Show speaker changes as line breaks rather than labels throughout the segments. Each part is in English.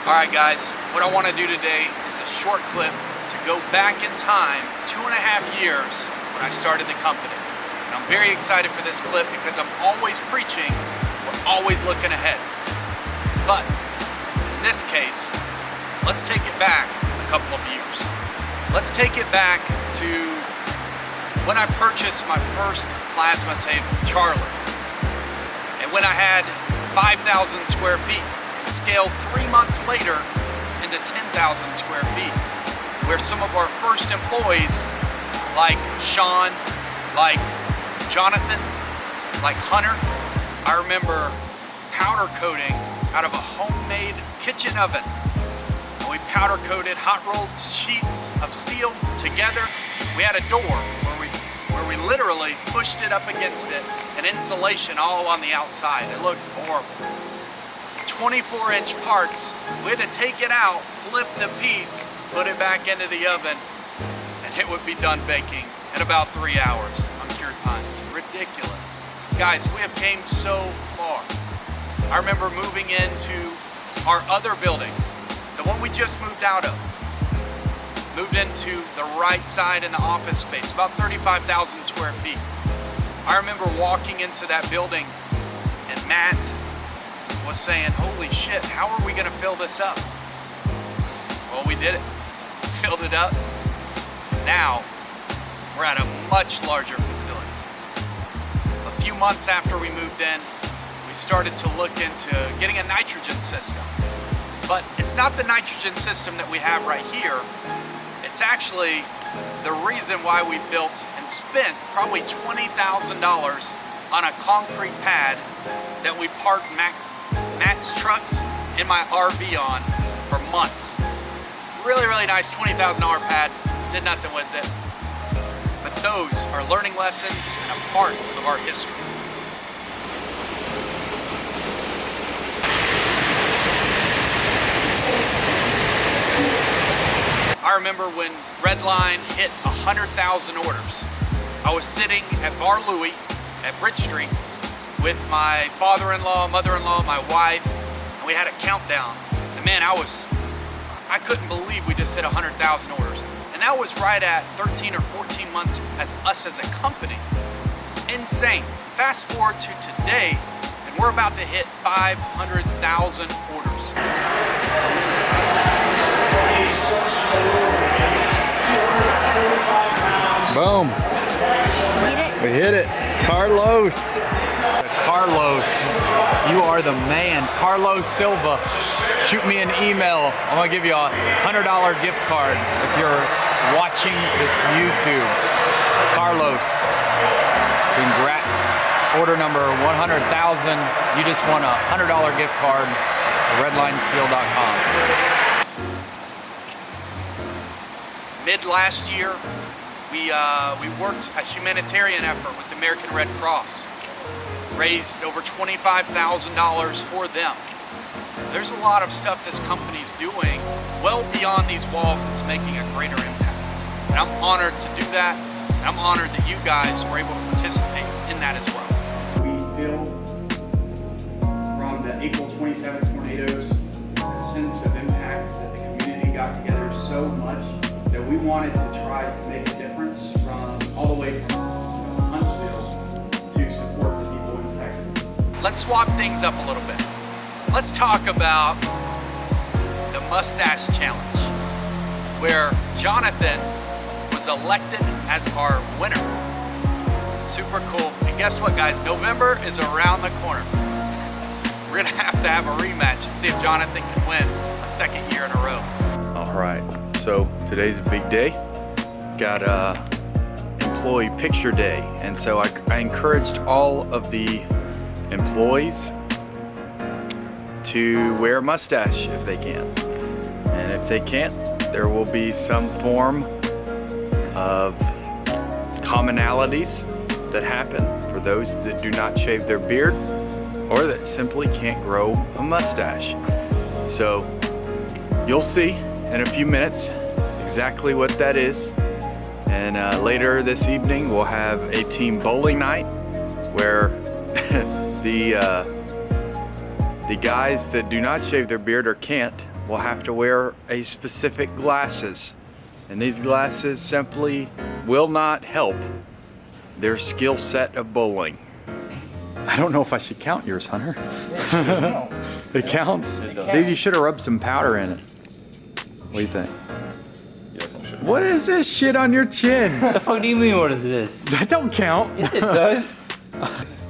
Alright guys, what I want to do today is a short clip to go back in time 2.5 years when I started the company. And I'm very excited for this clip because I'm always preaching, we're always looking ahead. But in this case, let's take it back a couple of years. Let's take it back to when I purchased my first plasma table, Charlie. And when I had 5,000 square feet. Scaled 3 months later into 10,000 square feet, where some of our first employees, like Sean, like Jonathan, like Hunter, I remember powder coating out of a homemade kitchen oven. And we powder coated hot rolled sheets of steel together. We had a door where we literally pushed it up against it, and insulation all on the outside. It looked horrible. 24-inch parts, we had to take it out, flip the piece, put it back into the oven, and it would be done baking in about 3 hours on cure times. Ridiculous. Guys, we have came so far. I remember moving into our other building, the one we just moved out of. Moved into the right side in the office space, about 35,000 square feet. I remember walking into that building and Matt was saying, holy shit, how are we gonna fill this up? Well, we did it. Filled it up. Now, we're at a much larger facility. A few months after we moved in, we started to look into getting a nitrogen system. But it's not the nitrogen system that we have right here. It's actually the reason why we built and spent probably $20,000 on a concrete pad that we parked Matt's trucks in my RV on for months. Really, really nice $20,000 pad, did nothing with it. But those are learning lessons and a part of our history. I remember when Redline hit 100,000 orders. I was sitting at Bar Louie at Bridge Street with my father-in-law, mother-in-law, my wife, and we had a countdown. And man, I couldn't believe we just hit 100,000 orders. And that was right at 13 or 14 months as us as a company. Insane. Fast forward to today, and we're about to hit 500,000 orders.
Boom. We hit it. Carlos.
Carlos, you are the man. Carlos Silva, shoot me an email. I'm gonna give you a $100 gift card if you're watching this YouTube. Carlos, congrats. Order number 100,000. You just won a $100 gift card at redlinesteel.com.
Mid last year, we worked a humanitarian effort with the American Red Cross. Raised over $25,000 for them. There's a lot of stuff this company's doing well beyond these walls that's making a greater impact. And I'm honored to do that, and I'm honored that you guys were able to participate in that as well.
We feel from the April 27 tornadoes a sense of impact that the community got together so much that we wanted to try to make a difference from all the way from Huntsville to support the people in Texas.
Let's swap things up a little bit. Let's talk about the Mustache Challenge, where Jonathan was elected as our winner. Super cool. And guess what, guys? November is around the corner. We're gonna have a rematch and see if Jonathan can win a second year in a row.
All right, so today's a big day. Got employee picture day, and so I encouraged all of the employees to wear a mustache if they can. And if they can't, there will be some form of commonalities that happen for those that do not shave their beard or that simply can't grow a mustache. So you'll see in a few minutes exactly what that is. And later this evening we'll have a team bowling night where the guys that do not shave their beard or can't will have to wear a specific glasses. And these glasses simply will not help their skill set of bowling. I don't know if I should count yours, Hunter. It counts? Dude, you should have rubbed some powder in it. What do you think? What is this shit on your chin?
What the fuck do you mean, what is this?
That don't count.
Yes, it does.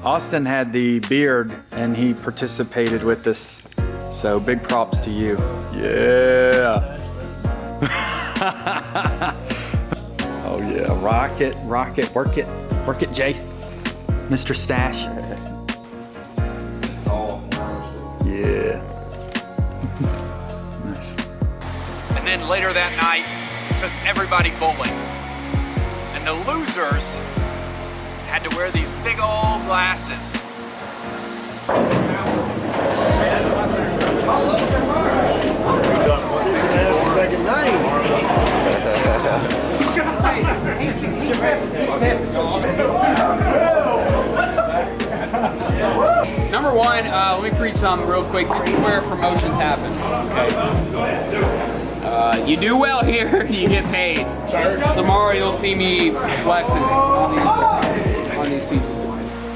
Austin had the beard and he participated with this. So big props to you. Yeah. Oh yeah, rock it, work it, Jay. Mr. Stash. Yeah. Nice.
And then later that night, took everybody bowling. And the losers had to wear these big old glasses.
Number one, let me preach something real quick. This is where promotions happen. Okay. You do well here, you get paid. Tomorrow you'll see me flexing on these people.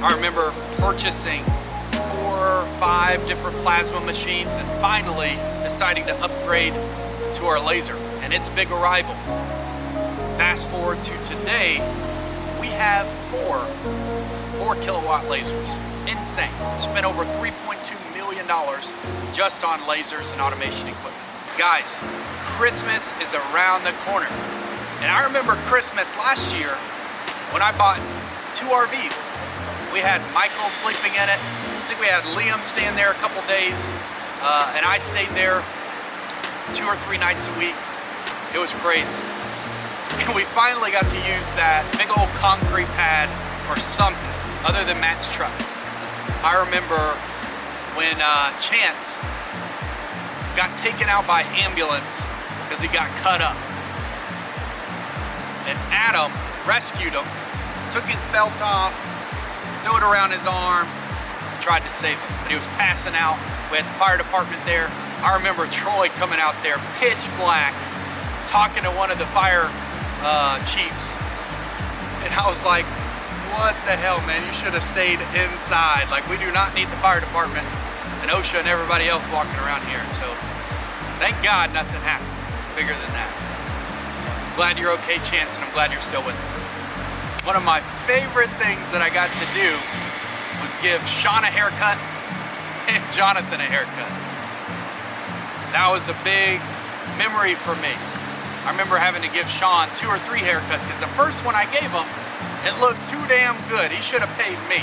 I remember purchasing 4 or 5 different plasma machines and finally deciding to upgrade to our laser and its big arrival. Fast forward to today, we have 4 kilowatt lasers. Insane. Spent over $3.2 million just on lasers and automation equipment. Guys, Christmas is around the corner. And I remember Christmas last year when I bought 2 RVs. We had Michael sleeping in it. I think we had Liam staying there a couple days. And I stayed there 2 or 3 nights a week. It was crazy. And we finally got to use that big old concrete pad or something other than Matt's trucks. I remember when Chance got taken out by ambulance because he got cut up. And Adam rescued him, took his belt off, threw it around his arm, tried to save him. But he was passing out. We had the fire department there. I remember Troy coming out there, pitch black, talking to one of the fire chiefs. And I was like, what the hell, man? You should have stayed inside. Like, we do not need the fire department and OSHA and everybody else walking around here. So, thank God nothing happened bigger than that. Glad you're okay, Chance, and I'm glad you're still with us. One of my favorite things that I got to do was give Sean a haircut and Jonathan a haircut. That was a big memory for me. I remember having to give Sean 2 or 3 haircuts because the first one I gave him, it looked too damn good. He should have paid me.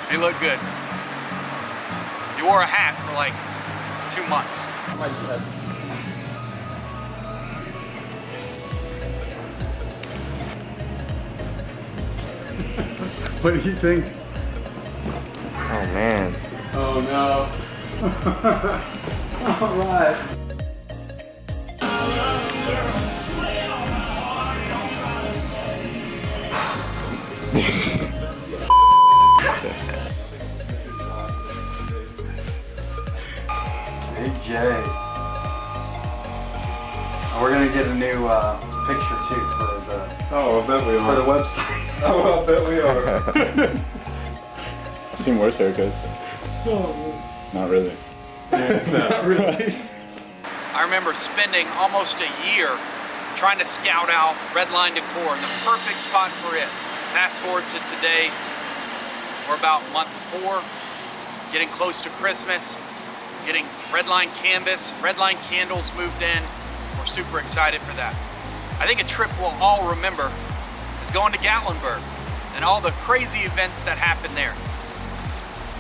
He looked good. He wore a hat for like 2 months.
What do you think?
Oh man.
Oh no. All right. Big J. We're gonna get a new picture too for the.
Oh, I bet we are.
For the website.
Oh, I bet we are. I've seen worse haircuts. Not really.
Not really.
I remember spending almost a year trying to scout out Redline decor, the perfect spot for it. Fast forward to today, we're about month 4, getting close to Christmas, getting Redline canvas, Redline candles moved in. We're super excited for that. I think a trip we'll all remember is going to Gatlinburg and all the crazy events that happened there.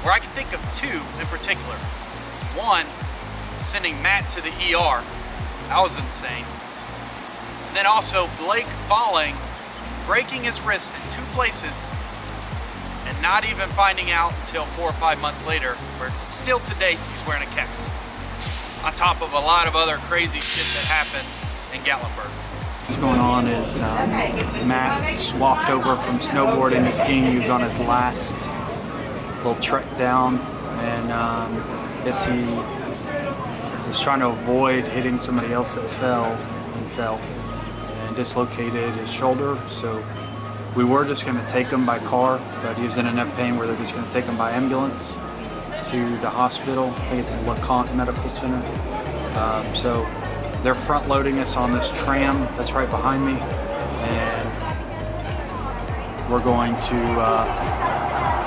Where I can think of 2 in particular. One, sending Matt to the ER. That was insane. And then also Blake falling, breaking his wrist in 2 places, and not even finding out until 4 or 5 months later, where still to date he's wearing a cast. On top of a lot of other crazy shit that happened in Gatlinburg.
What's going on is Matt swapped over from snowboarding to skiing. He was on his last little trek down, and I guess he was trying to avoid hitting somebody else that fell and dislocated his shoulder. So we were just going to take him by car, but he was in enough pain where they're just going to take him by ambulance to the hospital. I think it's the LeConte Medical Center. So they're front loading us on this tram that's right behind me, and we're going to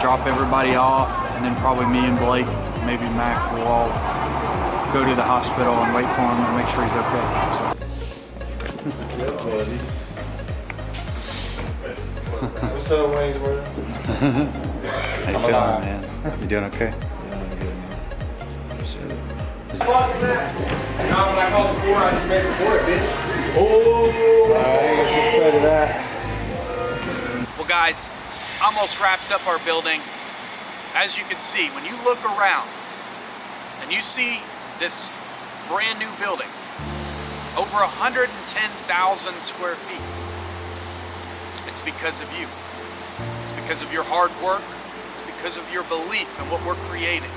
drop everybody off, and then probably me and Blake, maybe Mac, will all go to the hospital and wait for him and make sure he's okay.
What's up, Waynesworth?
How you feeling, man? You doing okay?
Well, guys, almost wraps up our building. As you can see, when you look around and you see this brand new building, over 110,000 square feet, it's because of you. It's because of your hard work. It's because of your belief in what we're creating.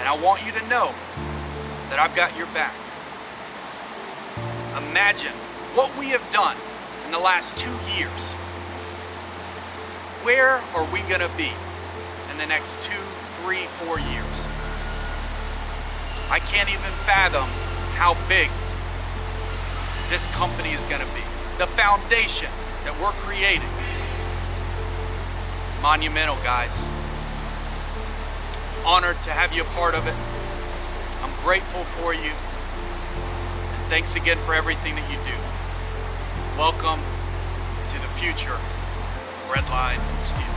And I want you to know that I've got your back. Imagine what we have done in the last 2 years. Where are we gonna be in the next 2, 3, 4 years? I can't even fathom how big this company is gonna be. The foundation that we're creating. It's monumental, guys. Honored to have you a part of it. I'm grateful for you. And thanks again for everything that you do. Welcome to the future, Redline Steel.